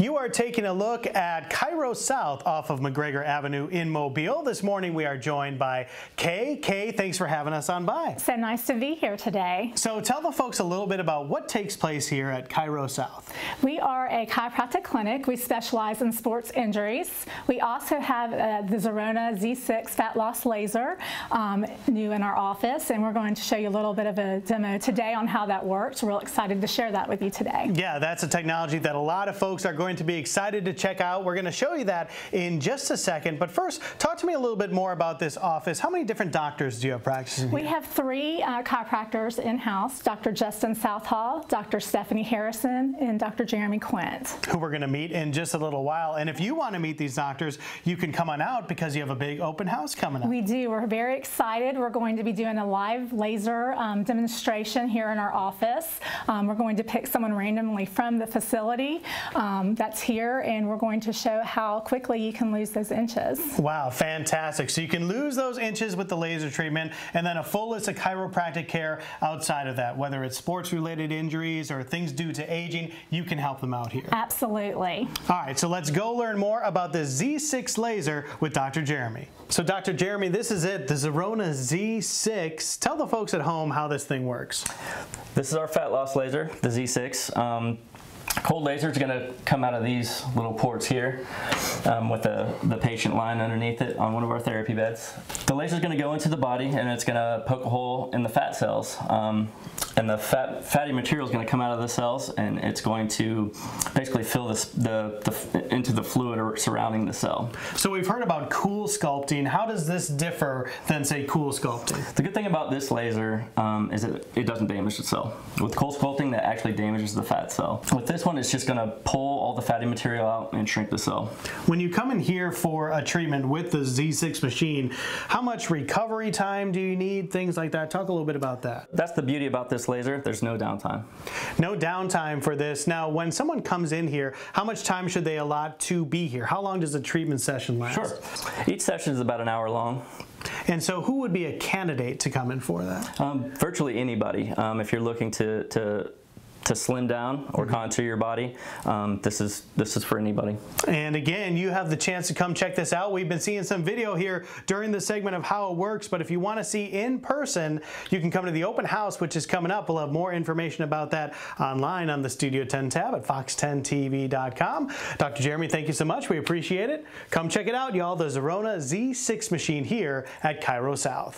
You are taking a look at ChiroSouth off of McGregor Avenue in Mobile. This morning we are joined by Kay. Kay, thanks for having us on by. So nice to be here today. So tell the folks a little bit about what takes place here at ChiroSouth. We are a chiropractic clinic. We specialize in sports injuries. We also have the Zerona Z6 fat loss laser new in our office, and we're going to show you a little bit of a demo today on how that works. We're real excited to share that with you today. Yeah, that's a technology that a lot of folks are going to be excited to check out. We're going to show you that in just a second. But first, talk to me a little bit more about this office. How many different doctors do you have practicing here? We have three chiropractors in-house, Dr. Justin Southall, Dr. Stephanie Harrison, and Dr. Jeremy Quint. Who we're going to meet in just a little while. And if you want to meet these doctors, you can come on out because you have a big open house coming up. We do. We're very excited. We're going to be doing a live laser demonstration here in our office. We're going to pick someone randomly from the facility that's here, and we're going to show how quickly you can lose those inches. Wow, fantastic. So you can lose those inches with the laser treatment, and then a full list of chiropractic care outside of that, whether it's sports-related injuries or things due to aging, you can help them out here. Absolutely. All right, so let's go learn more about the Z6 laser with Dr. Jeremy. So Dr. Jeremy, this is it, the Zerona Z6. Tell the folks at home how this thing works. This is our fat loss laser, the Z6. Cold laser is going to come out of these little ports here with the patient lying underneath it on one of our therapy beds. The laser is going to go into the body and it's going to poke a hole in the fat cells. And the fatty material is going to come out of the cells, and it's going to basically fill into the fluid surrounding the cell. So we've heard about cool sculpting. How does this differ than, say, cool sculpting? The good thing about this laser is that it doesn't damage the cell. With cool sculpting, that actually damages the fat cell. With this one, it's just going to pull all the fatty material out and shrink the cell. When you come in here for a treatment with the Z6 machine, how much recovery time do you need? Things like that. Talk a little bit about that. That's the beauty about this laser. There's no downtime. No downtime for this. Now, when someone comes in here, how much time should they allot to be here? How long does a treatment session last? Sure. Each session is about an hour long. And so who would be a candidate to come in for that? Virtually anybody. If you're looking to slim down or contour your body, this is for anybody. And again, you have the chance to come check this out. We've been seeing some video here during the segment of how it works, but if you want to see in person, you can come to the open house, which is coming up. We'll have more information about that online on the Studio 10 tab at fox10tv.com. Dr. Jeremy, thank you so much. We appreciate it. Come check it out, y'all. The Zerona Z6 machine here at ChiroSouth.